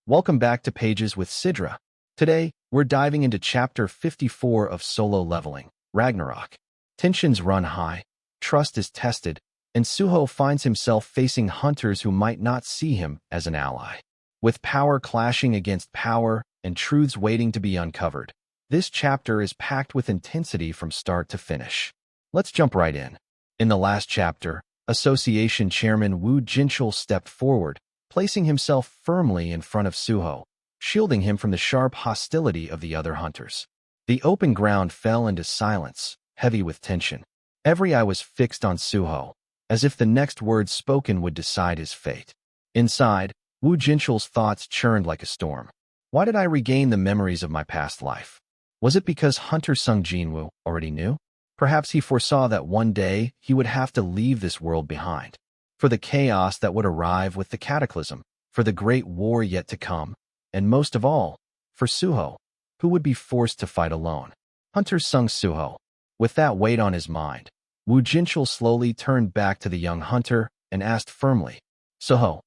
Welcome back to Pages with Sidra. Today, we're diving into Chapter 54 of Solo Leveling, Ragnarok. Tensions run high, trust is tested, and Suho finds himself facing hunters who might not see him as an ally. With power clashing against power and truths waiting to be uncovered, this chapter is packed with intensity from start to finish. Let's jump right in. In the last chapter, Association Chairman Wu Jinchul stepped forward, placing himself firmly in front of Suho, shielding him from the sharp hostility of the other hunters. The open ground fell into silence, heavy with tension. Every eye was fixed on Suho, as if the next words spoken would decide his fate. Inside, Wu Jinchul's thoughts churned like a storm. Why did I regain the memories of my past life? Was it because Hunter Sung Jinwoo already knew? Perhaps he foresaw that one day he would have to leave this world behind. For the chaos that would arrive with the cataclysm, for the great war yet to come, and most of all, for Suho, who would be forced to fight alone. Hunter Sung Suho. With that weight on his mind, Wu Jinchul slowly turned back to the young hunter and asked firmly, "Suho,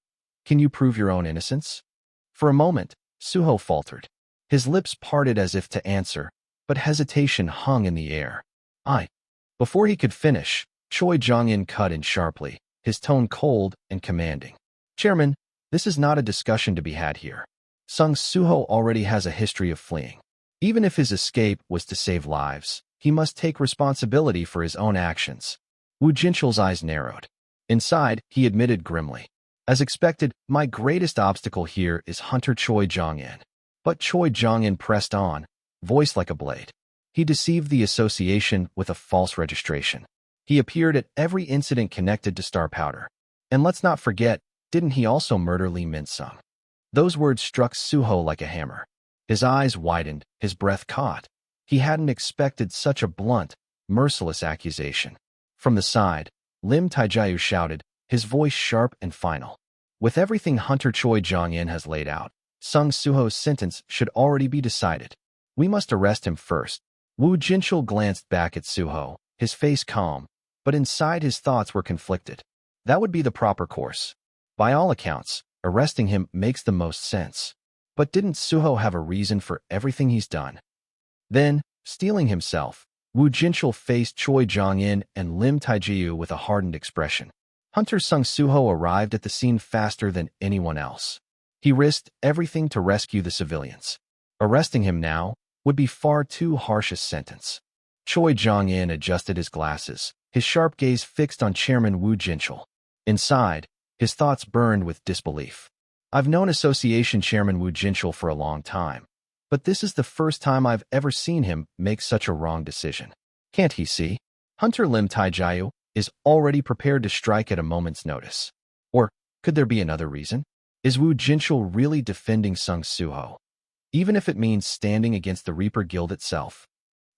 can you prove your own innocence?" For a moment, Suho faltered. His lips parted as if to answer, but hesitation hung in the air. Before he could finish, Choi Jong-in cut in sharply, his tone cold and commanding. "Chairman, this is not a discussion to be had here. Sung Suho already has a history of fleeing. Even if his escape was to save lives, he must take responsibility for his own actions." Wu Jinchul's eyes narrowed. Inside, he admitted grimly, "As expected, my greatest obstacle here is Hunter Choi Jong-in." But Choi Jong-in pressed on, voice like a blade. He deceived the association with a false registration. He appeared at every incident connected to Star Powder. And let's not forget, didn't he also murder Lee Min-sung? Those words struck Suho like a hammer. His eyes widened, his breath caught. He hadn't expected such a blunt, merciless accusation. From the side, Lim Taejae shouted, his voice sharp and final. "With everything Hunter Choi Jong-in has laid out, Sung Suho's sentence should already be decided. We must arrest him first." Wu Jinchul glanced back at Suho, his face calm, but inside his thoughts were conflicted. That would be the proper course. By all accounts, arresting him makes the most sense. But didn't Suho have a reason for everything he's done? Then, steeling himself, Wu Jinchul faced Choi Jong-in and Lim Taejae with a hardened expression. Hunter Sung Suho arrived at the scene faster than anyone else. He risked everything to rescue the civilians. Arresting him now would be far too harsh a sentence. Choi Jong-in adjusted his glasses, his sharp gaze fixed on Chairman Wu Jinchul. Inside, his thoughts burned with disbelief. I've known Association Chairman Wu Jinchul for a long time, but this is the first time I've ever seen him make such a wrong decision. Can't he see? Hunter Lim Taejae is already prepared to strike at a moment's notice. Or could there be another reason? Is Wu Jinchul really defending Sung Suho, even if it means standing against the Reaper Guild itself?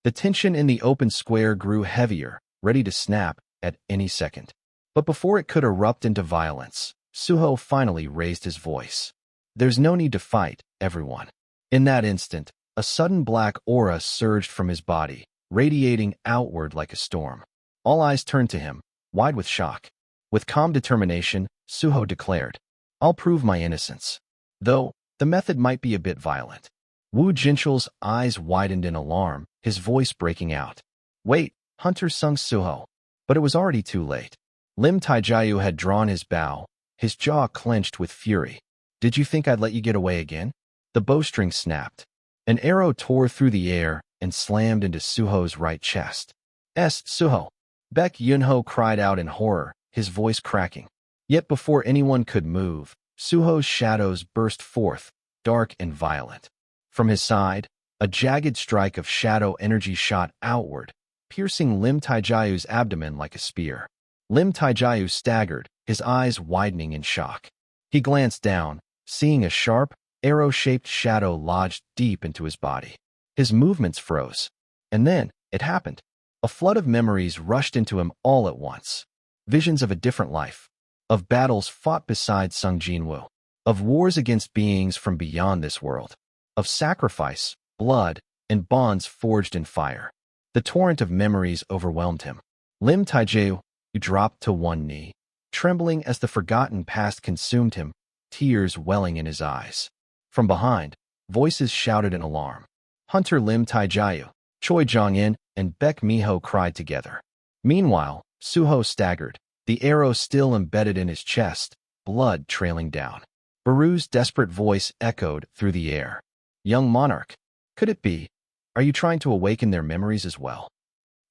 The tension in the open square grew heavier, ready to snap at any second. But before it could erupt into violence, Suho finally raised his voice. "There's no need to fight, everyone." In that instant, a sudden black aura surged from his body, radiating outward like a storm. All eyes turned to him, wide with shock. With calm determination, Suho declared, "I'll prove my innocence. Though, the method might be a bit violent." Wu Jinchul's eyes widened in alarm, his voice breaking out. "Wait, Hunter Sung Suho." But it was already too late. Lim Taejae had drawn his bow, his jaw clenched with fury. "Did you think I'd let you get away again?" The bowstring snapped. An arrow tore through the air and slammed into Suho's right chest. Suho!" Baek Yunho cried out in horror, his voice cracking. Yet before anyone could move, Suho's shadows burst forth, dark and violent. From his side, a jagged strike of shadow energy shot outward, piercing Lim Taejae's abdomen like a spear. Lim Taejae staggered, his eyes widening in shock. He glanced down, seeing a sharp, arrow-shaped shadow lodged deep into his body. His movements froze. And then, it happened. A flood of memories rushed into him all at once. Visions of a different life. Of battles fought beside Sung Jinwoo. Of wars against beings from beyond this world. Of sacrifice, blood, and bonds forged in fire. The torrent of memories overwhelmed him. Lim Taejae dropped to one knee, trembling as the forgotten past consumed him, tears welling in his eyes. From behind, voices shouted in alarm. Hunter Lim Taijiu, Choi Jong-in, and Baek Miho cried together. Meanwhile, Suho staggered, the arrow still embedded in his chest, blood trailing down. Baru's desperate voice echoed through the air. Young monarch, could it be? Are you trying to awaken their memories as well?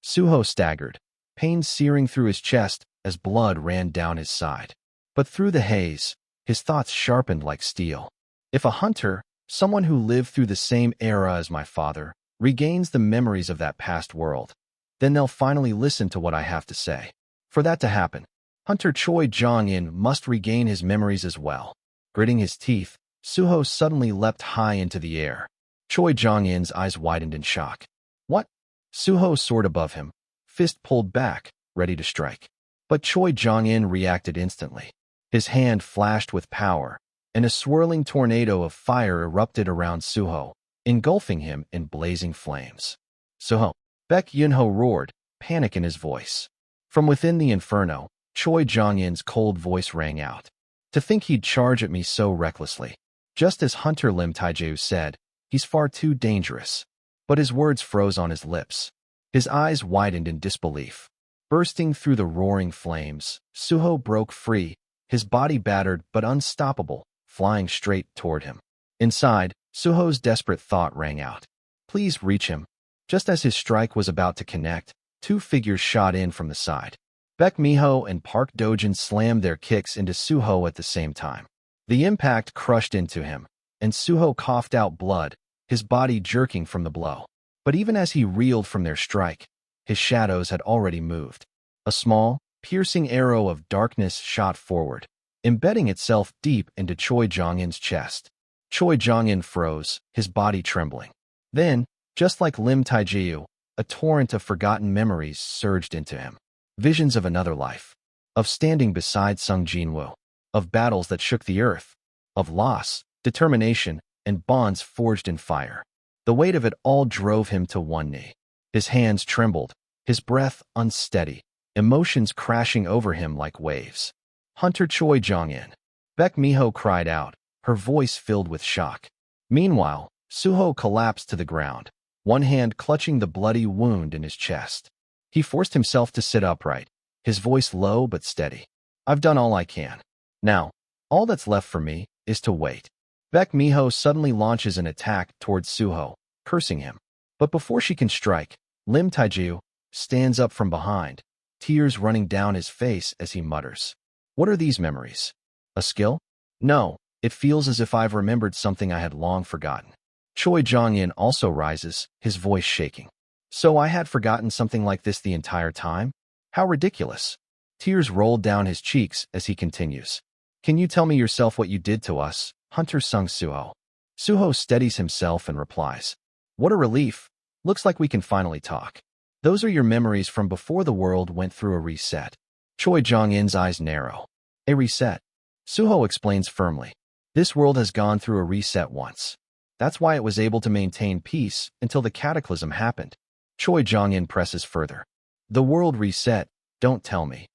Suho staggered, pain searing through his chest as blood ran down his side. But through the haze, his thoughts sharpened like steel. If a hunter, someone who lived through the same era as my father, regains the memories of that past world, then they'll finally listen to what I have to say. For that to happen, Hunter Choi Jong-in must regain his memories as well. Gritting his teeth, Suho suddenly leapt high into the air. Choi Jong-in's eyes widened in shock. What? Suho soared above him, fist pulled back, ready to strike. But Choi Jong-in reacted instantly. His hand flashed with power, and a swirling tornado of fire erupted around Suho, engulfing him in blazing flames. Suho! Baek Yunho roared, panic in his voice. From within the inferno, Choi Jong-in's cold voice rang out. To think he'd charge at me so recklessly. Just as Hunter Lim Taiju said, he's far too dangerous. But his words froze on his lips. His eyes widened in disbelief. Bursting through the roaring flames, Suho broke free, his body battered but unstoppable, flying straight toward him. Inside, Suho's desperate thought rang out. Please reach him. Just as his strike was about to connect, two figures shot in from the side. Baek Miho and Park Dojin slammed their kicks into Suho at the same time. The impact crushed into him, and Suho coughed out blood, his body jerking from the blow. But even as he reeled from their strike, his shadows had already moved. A small, piercing arrow of darkness shot forward, embedding itself deep into Choi Jong-in's chest. Choi Jong-in froze, his body trembling. Then, just like Lim Taijiu, a torrent of forgotten memories surged into him. Visions of another life, of standing beside Sung Jinwoo, of battles that shook the earth, of loss, determination, and bonds forged in fire. The weight of it all drove him to one knee. His hands trembled, his breath unsteady, emotions crashing over him like waves. Hunter Choi Jong-in. Baek Miho cried out, her voice filled with shock. Meanwhile, Suho collapsed to the ground, one hand clutching the bloody wound in his chest. He forced himself to sit upright, his voice low but steady. I've done all I can. Now, all that's left for me is to wait. Baek Miho suddenly launches an attack towards Suho, cursing him. But before she can strike, Lim Taiju stands up from behind, tears running down his face as he mutters. What are these memories? A skill? No, it feels as if I've remembered something I had long forgotten. Choi Jong-in also rises, his voice shaking. So I had forgotten something like this the entire time? How ridiculous. Tears rolled down his cheeks as he continues. Can you tell me yourself what you did to us, Hunter Sung Suho? Suho steadies himself and replies. What a relief. Looks like we can finally talk. Those are your memories from before the world went through a reset. Choi Jong-in's eyes narrow. A reset. Suho explains firmly. This world has gone through a reset once. That's why it was able to maintain peace until the cataclysm happened. Choi Jong-in presses further. The world reset, don't tell me.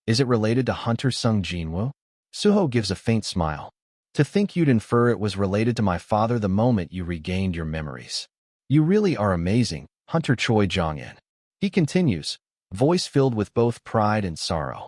Is it related to Hunter Sung Jinwoo? Suho gives a faint smile. To think you'd infer it was related to my father the moment you regained your memories. You really are amazing, Hunter Choi Jong-in. He continues, voice filled with both pride and sorrow.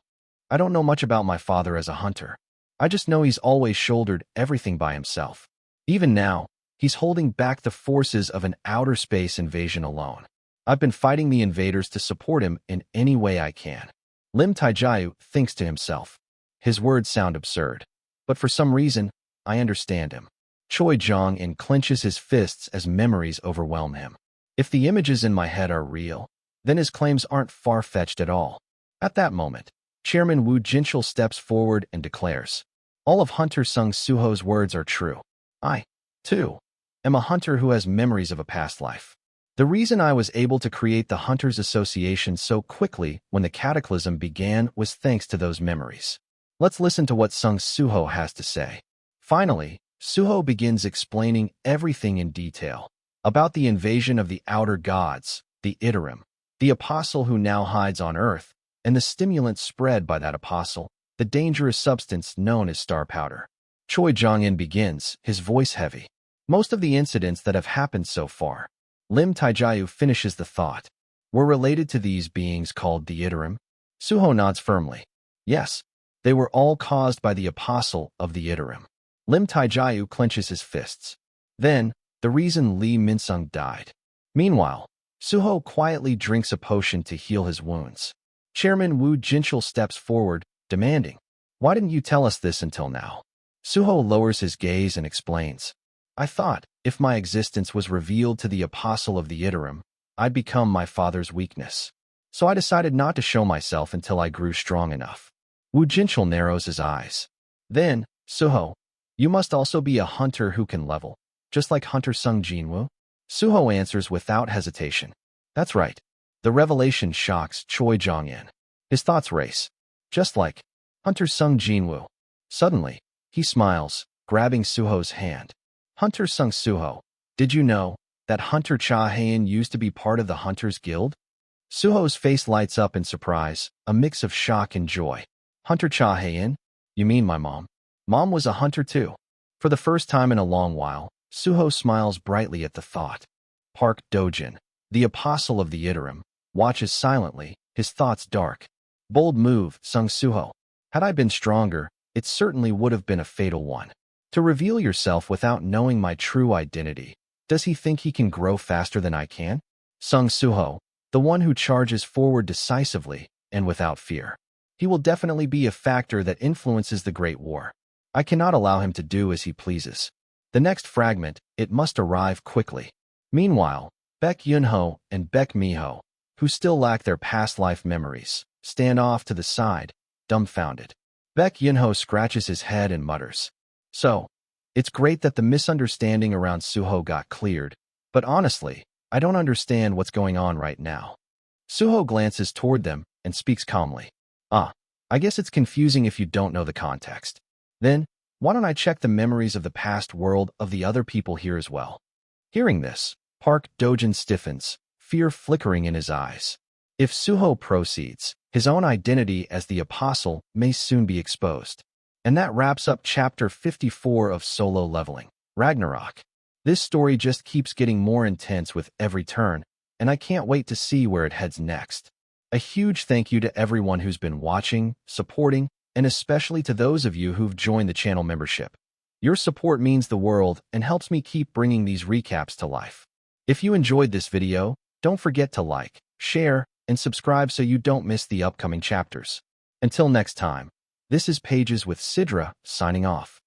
I don't know much about my father as a hunter. I just know he's always shouldered everything by himself. Even now, he's holding back the forces of an outer space invasion alone. I've been fighting the invaders to support him in any way I can. Lim Taijiu thinks to himself. His words sound absurd. But for some reason, I understand him. Choi Jong-in clenches his fists as memories overwhelm him. If the images in my head are real, then his claims aren't far-fetched at all. At that moment, Chairman Wu Jinchul steps forward and declares, all of Hunter Sung Suho's words are true. I, too, am a hunter who has memories of a past life. The reason I was able to create the Hunters Association so quickly when the cataclysm began was thanks to those memories. Let's listen to what Sung Suho has to say. Finally, Suho begins explaining everything in detail about the invasion of the outer gods, the Iterum, the apostle who now hides on Earth, and the stimulant spread by that apostle, the dangerous substance known as star powder. Choi Jong-in begins, his voice heavy. Most of the incidents that have happened so far, Lim Taijiu finishes the thought, were related to these beings called the Iterum. Suho nods firmly. Yes, they were all caused by the apostle of the Iterum. Lim Taijiu clenches his fists. Then, the reason Li Minsung died. Meanwhile, Suho quietly drinks a potion to heal his wounds. Chairman Wu Jinchul steps forward, demanding, "Why didn't you tell us this until now?" Suho lowers his gaze and explains, "I thought, if my existence was revealed to the apostle of the Iterum, I'd become my father's weakness. So I decided not to show myself until I grew strong enough." Wu Jinchul narrows his eyes. Then, "Suho, you must also be a hunter who can level, just like Hunter Sung Jinwoo?" Suho answers without hesitation. "That's right." The revelation shocks Choi Jong-in. His thoughts race. Just like Hunter Sung Jinwoo. Suddenly, he smiles, grabbing Suho's hand. "Hunter Sung Suho, did you know that Hunter Cha Hayan used to be part of the Hunters Guild?" Suho's face lights up in surprise, a mix of shock and joy. "Hunter Cha Hayan? You mean my mom? Mom was a hunter too." For the first time in a long while, Suho smiles brightly at the thought. Park Dojin, the apostle of the Iterum, watches silently, his thoughts dark. "Bold move, Sung Suho. Had I been stronger, it certainly would have been a fatal one. To reveal yourself without knowing my true identity. Does he think he can grow faster than I can?" Sung Suho, the one who charges forward decisively and without fear. He will definitely be a factor that influences the Great War. I cannot allow him to do as he pleases. The next fragment, it must arrive quickly. Meanwhile, Baek Yunho and Baek Miho, who still lack their past life memories, stand off to the side, dumbfounded. Baek Yunho scratches his head and mutters, "So, it's great that the misunderstanding around Suho got cleared, but honestly, I don't understand what's going on right now." Suho glances toward them and speaks calmly. I guess it's confusing if you don't know the context. Then, why don't I check the memories of the past world of the other people here as well?" Hearing this, Park Dojin stiffens, fear flickering in his eyes. If Suho proceeds, his own identity as the apostle may soon be exposed. And that wraps up Chapter 54 of Solo Leveling, Ragnarok. This story just keeps getting more intense with every turn, and I can't wait to see where it heads next. A huge thank you to everyone who's been watching, supporting, and especially to those of you who've joined the channel membership. Your support means the world and helps me keep bringing these recaps to life. If you enjoyed this video, don't forget to like, share, and subscribe so you don't miss the upcoming chapters. Until next time, this is Pages with Sidra, signing off.